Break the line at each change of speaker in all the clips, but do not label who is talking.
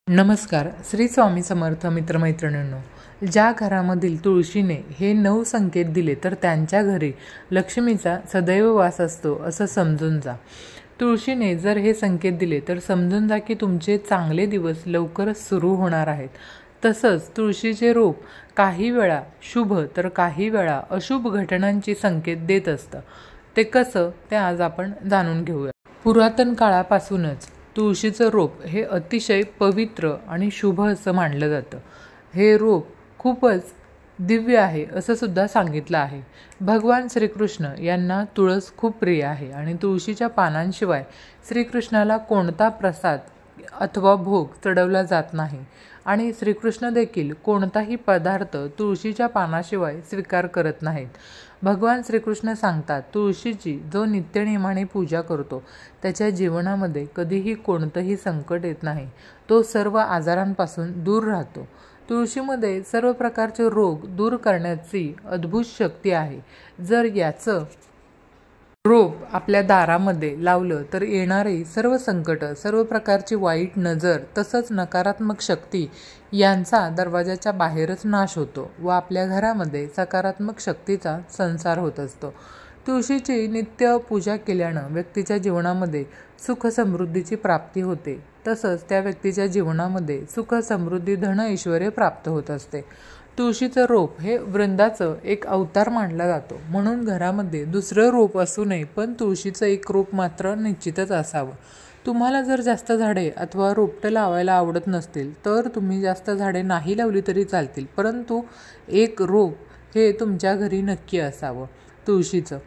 नमस्कार. श्री स्वामी समर्थ मित्रमैत्रिणींनो, ज्या घरामधील तुळशीने हे 9 संकेत दिले तर त्यांच्या घरी लक्ष्मीचा सदैव वास असतो असं समजून जा. तुळशीने जर हे संकेत दिले तर समजून जा की तुमचे चांगले दिवस लवकरच सुरू होणार आहेत. तसंच तुळशीचे रोप काही वेळा शुभ तर काही वेळा अशुभ घटनांची संकेत देत असतं. ते कसं ते आज आपण जाणून घेऊया. पुरातन काळापासूनच तुळशीचं रोप हे अतिशय पवित्र आणि शुभ असं मानलं जातं. हे रोप खूपच दिव्य आहे असं सुद्धा सांगितलं आहे. भगवान श्रीकृष्ण यांना तुळस खूप प्रिय आहे आणि तुळशीच्या पानांशिवाय श्रीकृष्णाला कोणता प्रसाद अथवा भोग चढवला जात नाही आणि श्रीकृष्ण देखील कोणताही पदार्थ तुळशीच्या पानाशिवाय स्वीकार करत नाहीत. भगवान श्रीकृष्ण सांगतात, तुळशीची जो नित्यनेमाने पूजा करतो त्याच्या जीवनामध्ये कधीही कोणतंही संकट येत नाही. तो सर्व आजारांपासून दूर राहतो. तुळशीमध्ये सर्व प्रकारचे रोग दूर करण्याची अद्भुत शक्ती आहे. जर याचं रोप आपल्या दारामध्ये लावलं तर येणारे सर्व संकट, सर्व प्रकारची वाईट नजर तसंच नकारात्मक शक्ती यांचा दरवाजाच्या बाहेरच नाश होतो व आपल्या घरामध्ये सकारात्मक शक्तीचा संचार होत असतो. तुळशीची नित्य पूजा केल्यानं व्यक्तीच्या जीवनामध्ये सुख समृद्धीची प्राप्ती होते. तसंच त्या व्यक्तीच्या जीवनामध्ये सुख समृद्धी धन ऐश्वर्य प्राप्त होत असते. तुळशीचं रोप हे वृंदाचं एक अवतार मानला जातो. म्हणून घरामध्ये दुसरं रोप असू नये पण तुळशीचं एक रोप मात्र निश्चितच असावं. तुम्हाला जर जास्त झाडे अथवा रोपटं लावायला आवडत नसतील तर तुम्ही जास्त झाडे नाही लावली तरी चालतील, परंतु एक रोप हे तुमच्या घरी नक्की असावं तुळशीचं.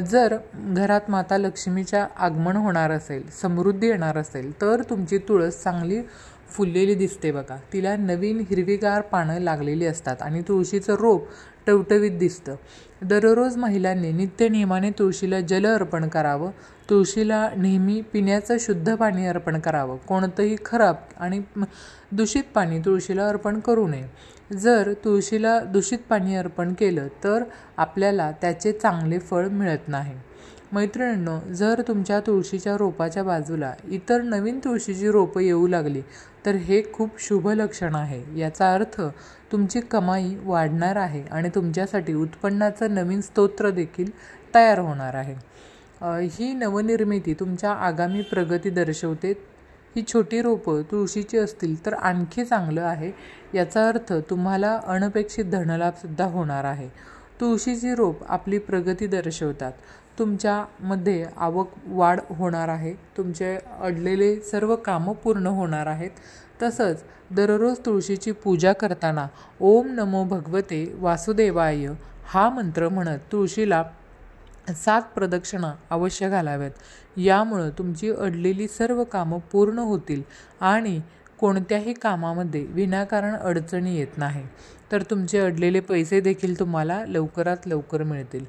जर घरात माता लक्ष्मीच्या आगमन होणार असेल, समृद्धी येणार असेल तर तुमची तुळस चांगली फुललेली दिसते बघा. तिला नवीन हिरवीगार पानं लागलेली असतात आणि तुळशीचं रोप टवटवीत दिसतं. दररोज महिलांनी नित्य नियमाने तुळशीला जल अर्पण करावं. तुळशीला नेहमी पिण्याचं शुद्ध पाणी अर्पण करावं. कोणतंही खराब आणि दूषित पाणी तुळशीला अर्पण करू नये. जर तुळशीला दूषित पाणी अर्पण केलं तर आपल्याला त्याचे चांगले फळ मिळत नाही. मैत्रिणींनो, जर तुमच्या तुळशीच्या रोपाच्या बाजूला इतर नवीन तुळशीची रोपं येऊ लागली तर हे खूप शुभ लक्षण आहे. याचा अर्थ तुमची कमाई वाढणार आहे आणि तुमच्यासाठी उत्पन्नाचं नवीन स्तोत्र देखील तयार होणार आहे. ही नवनिर्मिती तुमच्या आगामी प्रगती दर्शवते. ही छोटी रोपं तुळशीची असतील तर आणखी चांगलं आहे. याचा अर्थ तुम्हाला अनपेक्षित धनलाभसुद्धा होणार आहे. तुळशीची रोप आपली प्रगती दर्शवतात. तुमच्यामध्ये आवक वाढ होणार आहे. तुमचे अडलेले सर्व कामं पूर्ण होणार आहेत. तसंच दररोज तुळशीची पूजा करताना ओम नमो भगवते वासुदेवाय हा मंत्र म्हणत तुळशीला 7 प्रदक्षिणा अवश्य घालाव्यात. यामुळं तुमची अडलेली सर्व कामं पूर्ण होतील आणि कोणत्याही कामामध्ये विनाकारण अडचणी येत नाही. तर तुमचे अडलेले पैसे देखील तुम्हाला लवकरात लवकर मिळतील.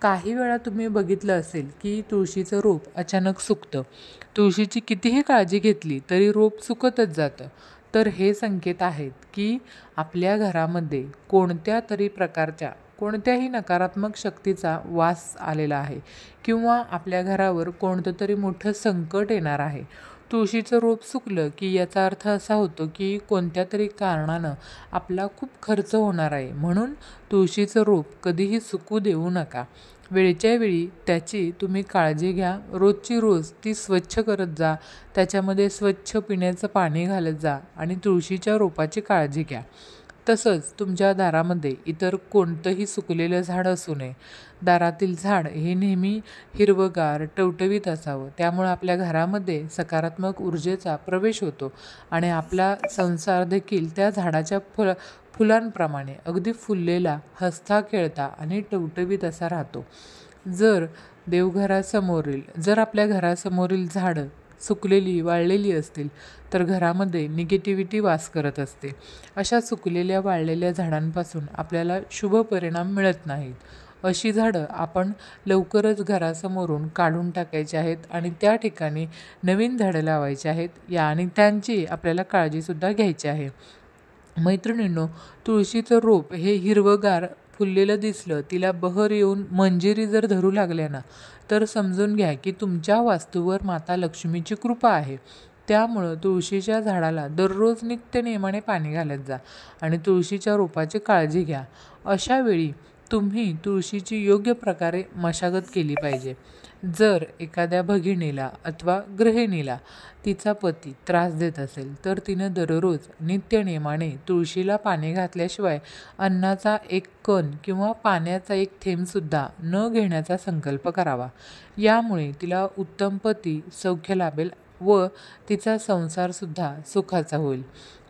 काही वेळा तुम्ही बघितलं असेल की तुळशीचं रोप अचानक सुकतं. तुळशीची कितीही काळजी घेतली तरी रोप सुकतच जातं. तर हे संकेत आहेत की आपल्या घरामध्ये कोणत्या तरी प्रकारच्या कोणत्याही नकारात्मक शक्तीचा वास आलेला आहे किंवा आपल्या घरावर कोणतं तरी मोठं संकट येणार आहे. तुळशीचं रोप सुकलं की याचा अर्थ असा होतो की कोणत्या तरी कारणानं आपला खूप खर्च होणार आहे. म्हणून तुळशीचं रोप कधीही सुकू देऊ नका. वेळच्या वेळी त्याची तुम्ही काळजी घ्या. रोजची रोज ती स्वच्छ करत जा. त्याच्यामध्ये स्वच्छ पिण्याचं पाणी घालत जा आणि तुळशीच्या रोपाची काळजी घ्या. तसंच तुमच्या दारामध्ये इतर कोणतंही सुकलेलं झाड असू नये. दारातील झाड हे नेहमी हिरवगार टवटवीत असावं. त्यामुळे आपल्या घरामध्ये सकारात्मक ऊर्जेचा प्रवेश होतो आणि आपला संसार देखील त्या झाडाच्या फुलांप्रमाणे अगदी फुललेला, हसता खेळता आणि टवटवीत असा राहतो. जर आपल्या घरासमोरील झाडं सुकलेली वाळलेली असतील तर घरामध्ये निगेटिव्हिटी वास करत असते. अशा सुकलेल्या वाळलेल्या झाडांपासून आपल्याला शुभ परिणाम मिळत नाहीत. अशी झाडं आपण लवकरच घरासमोरून काढून टाकायची आहेत आणि त्या ठिकाणी नवीन झाडं लावायची आहेत आणि त्यांची आपल्याला काळजीसुद्धा घ्यायची आहे. मैत्रिणींनो, तुळशीचं रोप हे हिरवगार फुललेलं दिसलं, तिला बहर येऊन मंजिरी जर धरू लागल्या ना तर समजून घ्या की तुमच्या वास्तूवर माता लक्ष्मीची कृपा आहे. त्यामुळं तुळशीच्या झाडाला दररोज नित्यनेमाने पाणी घालत जा आणि तुळशीच्या रोपाची काळजी घ्या. अशा वेळी तुम्ही तुळशीची योग्य प्रकारे मशागत केली पाहिजे. जर एखाद्या भगिनीला अथवा गृहिणीला तिचा पती त्रास देत असेल तर तिनं दररोज नित्यनेमाने तुळशीला पाणी घातल्याशिवाय अन्नाचा एक कण किंवा पाण्याचा एक थेंबसुद्धा न घेण्याचा संकल्प करावा. यामुळे तिला उत्तम पती सौख्य लाभेल व तिचा संसारसुद्धा सुखाचा होईल.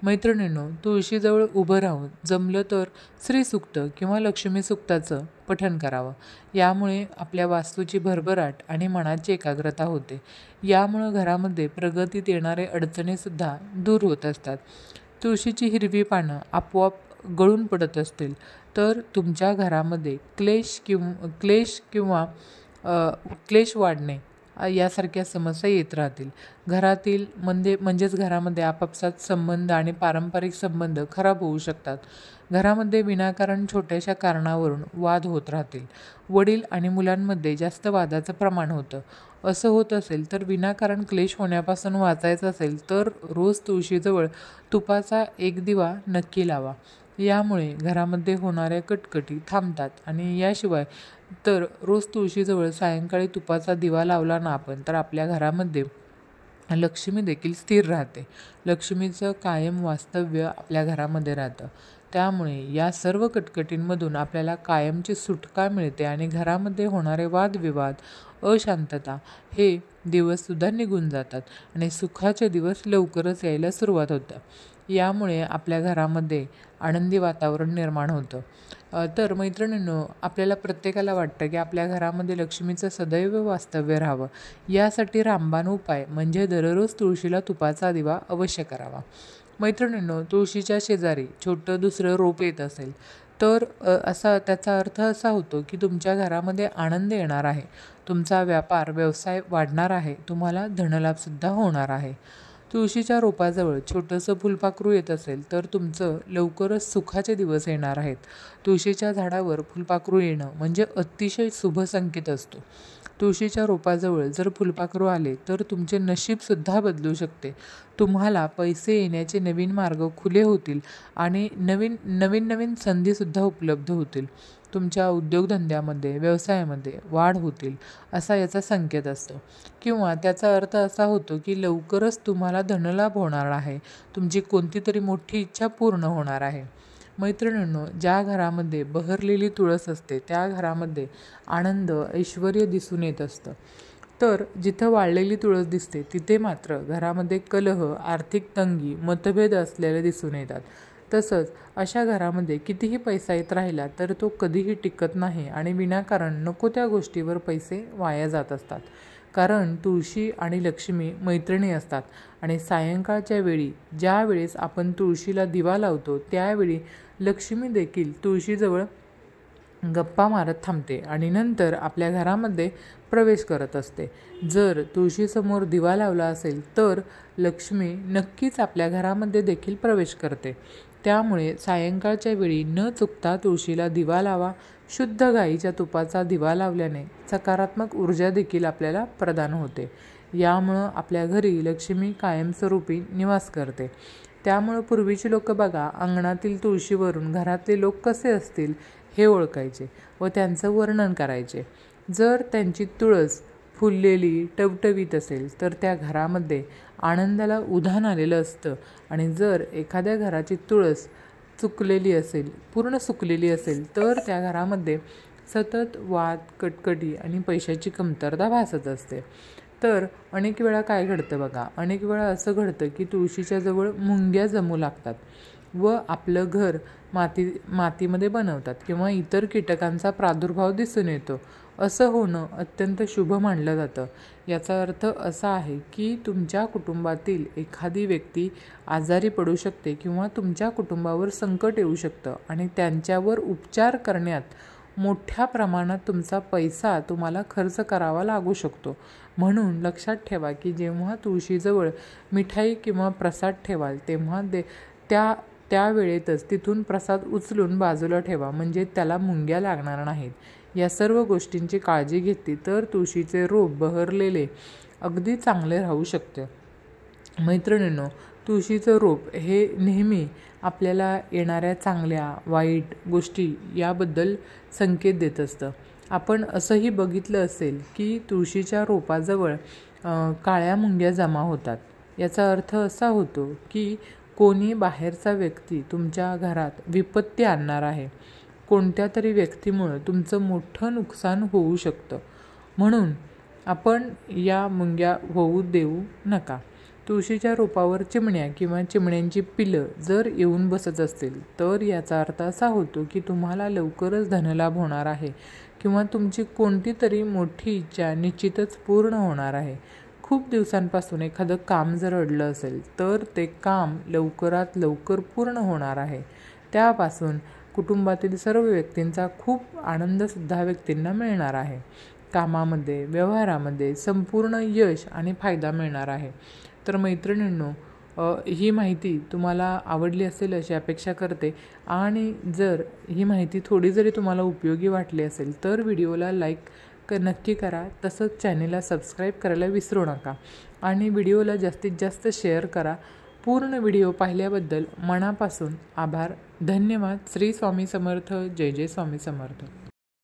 मैत्रिणींनो, तुळशीजवळ उभं राहून जमलं तर श्रीसूक्त किंवा लक्ष्मी सूक्ताचं पठण करावं. यामुळे आपल्या वास्तूची भरभराट आणि मनाची एकाग्रता होते. यामुळं घरामध्ये प्रगतीत येणारे अडचणीसुद्धा दूर होत असतात. तुळशीची हिरवी पानं आपोआप गळून पडत असतील तर तुमच्या घरामध्ये क्लेश वाढणे यासारख्या समस्या येत राहतील. घरातील म्हणजेच घरामध्ये आपापसात संबंध आणि पारंपरिक संबंध खराब होऊ शकतात. घरामध्ये विनाकारण छोट्याशा कारणावरून वाद होत राहतील. वडील आणि मुलांमध्ये जास्त वादाचं प्रमाण होतं. असं होत असेल तर विनाकारण क्लेश होण्यापासून वाचायचं असेल तर रोज तुळशीजवळ तुपाचा एक दिवा नक्की लावा. यामुळे घरामध्ये होणाऱ्या कटकटी थांबतात आणि याशिवाय तर रोज तुळशीजवळ सायंकाळी तुपाचा दिवा लावला ना आपण तर आपल्या घरामध्ये लक्ष्मी देखील स्थिर राहते. लक्ष्मीचं कायम वास्तव्य आपल्या घरामध्ये राहतं. त्यामुळे या सर्व कटकटींमधून आपल्याला कायमची सुटका मिळते आणि घरामध्ये होणारे वादविवाद, अशांतता हे दिवससुद्धा निघून जातात आणि सुखाचे दिवस लवकरच यायला सुरुवात होतं. यामुळे आपल्या घरामध्ये आनंदी वातावरण निर्माण होतं. तर मैत्रिणींनो, आपल्याला प्रत्येकाला वाटतं की आपल्या घरामध्ये लक्ष्मीचं सदैव वास्तव्य राहावं. यासाठी रामबाण उपाय म्हणजे दररोज तुळशीला तुपाचा दिवा अवश्य करावा. मैत्रिणींनो, तुळशीच्या शेजारी छोटं दुसरं रोप येत असेल तर त्याचा अर्थ असा होतो की तुमच्या घरामध्ये आनंद येणार आहे, तुमचा व्यवसाय वाढणार आहे, तुम्हाला धनलाभसुद्धा होणार आहे. तुळशीच्या रोपाजवळ छोटंसं फुलपाखरू येत असेल तर तुमचं लवकरच सुखाचे दिवस येणार आहेत. तुळशीच्या झाडावर फुलपाखरू येणं म्हणजे अतिशय शुभ संकेत असतो. तुळशीच्या रोपाजवळ जर फुलपाखरू आले तर तुमचे नशीबसुद्धा बदलू शकते. तुम्हाला पैसे येण्याचे नवीन मार्ग खुले होतील आणि नवीन संधीसुद्धा उपलब्ध होतील. तुमच्या उद्योगधंद्यामध्ये, व्यवसायामध्ये वाढ होतील असा याचा संकेत असतो. किंवा त्याचा अर्थ असा होतो की लवकरच तुम्हाला धनलाभ होणार आहे, तुमची कोणती तरी मोठी इच्छा पूर्ण होणार आहे. मैत्रिणींनो, ज्या घरामध्ये बहरलेली तुळस असते त्या घरामध्ये आनंद, ऐश्वर्य दिसून येत असतं. तर जिथं वाळलेली तुळस दिसते तिथे मात्र घरामध्ये कलह, आर्थिक तंगी, मतभेद असलेले दिसून येतात. तसंच अशा घरामध्ये कितीही पैसा येत राहिला तर तो कधीही टिकत नाही आणि विनाकारण नको त्या गोष्टीवर पैसे वाया जात असतात. कारण तुळशी आणि लक्ष्मी मैत्रिणी असतात आणि सायंकाळच्या वेळी ज्या वेळेस आपण तुळशीला दिवा लावतो त्यावेळी लक्ष्मी देखील तुळशीजवळ गप्पा मारत थांबते आणि नंतर आपल्या घरामध्ये प्रवेश करत असते. जर तुळशीसमोर दिवा लावला असेल तर लक्ष्मी नक्कीच आपल्या घरामध्ये देखील प्रवेश करते. त्यामुळे सायंकाळच्या वेळी न चुकता तुळशीला दिवा लावा. शुद्ध गाईच्या तुपाचा दिवा लावल्याने सकारात्मक ऊर्जा देखील आपल्याला प्रदान होते. यामुळं आपल्या घरी लक्ष्मी कायमस्वरूपी निवास करते. त्यामुळं पूर्वीची लोक बघा, अंगणातील तुळशीवरून घरातले लोक कसे असतील हे ओळखायचे व त्यांचं वर्णन करायचे. जर त्यांची तुळस फुललेली, टवटवीत असेल तर त्या घरामध्ये आनंदाला उधाण आलेलं असतं आणि जर एखाद्या घराची तुळस पूर्ण सुकलेली असेल तर त्या घरामध्ये सतत वाद, कटकटी आणि पैशाची कमतरता भासत असते. तर अनेक वेळा काय घडतं बघा, अनेक वेळा असं घडतं की तुळशीच्या जवळ मुंग्या जमू लागतात व आपलं घर मातीमध्ये बनवतात किंवा इतर कीटकांचा प्रादुर्भाव दिसून येतो. असं होणं अत्यंत शुभ मानलं जातं. याचा अर्थ असा आहे की तुमच्या कुटुंबातील एखादी व्यक्ती आजारी पडू शकते किंवा तुमच्या कुटुंबावर संकट येऊ शकतं आणि त्यांच्यावर उपचार करण्यात मोठ्या प्रमाणात तुमचा पैसा तुम्हाला खर्च करावा लागू शकतो. म्हणून लक्षात ठेवा की जेव्हा तुळशीजवळ मिठाई किंवा प्रसाद ठेवाल तेव्हा त्या वेळेतच तिथून प्रसाद उचलून बाजूला ठेवा, म्हणजे त्याला मुंग्या लागणार नाहीत. या सर्व गोष्टींची काळजी घेतली तर तुळशीचे रोप बहरलेले अगदी चांगले राहू शकते. मैत्रिणींनो, तुळशीचं रोप हे नेहमी आपल्याला येणाऱ्या चांगल्या वाईट गोष्टी याबद्दल संकेत देत असतं. आपण असंही बघितलं असेल की तुळशीच्या रोपाजवळ काळ्या मुंग्या जमा होतात. याचा अर्थ असा होतो की कोणी बाहेरचा व्यक्ती तुमच्या घरात विपत्ती आणणार आहे. कोणत्या तरी व्यक्तीमुळं तुमचं मोठं नुकसान होऊ शकतं. म्हणून आपण या मुंग्या होऊ देऊ नका. तुळशीच्या रोपावर चिमण्या किंवा चिमण्यांची पिलं जर येऊन बसत असतील तर याचा अर्थ असा होतो की तुम्हाला लवकरच धनलाभ होणार आहे किंवा तुमची कोणती तरी मोठी इच्छा निश्चितच पूर्ण होणार आहे. खूप दिवसांपासून एखादं काम जर अडलं असेल तर ते काम लवकरात लवकर पूर्ण होणार आहे. त्यापासून कुटुंबातील सर्व व्यक्तींचा खूप आनंदसुद्धा व्यक्तींना मिळणार आहे. कामामध्ये व्यवहारामध्ये संपूर्ण यश आणि फायदा मिळणार आहे. तर मैत्रिणींनो, ही माहिती तुम्हाला आवडली असेल अशी अपेक्षा करते. आणि जर ही माहिती थोडी जरी तुम्हाला उपयोगी वाटली असेल तर व्हिडिओला लाईक नक्की करा. तसंच चॅनेलला सबस्क्राईब करायला विसरू नका आणि व्हिडिओला जास्तीत जास्त शेअर करा. पूर्ण व्हिडिओ पाहिल्याबद्दल मनापासून आभार. धन्यवाद. श्री स्वामी समर्थ. जय जय स्वामी समर्थ.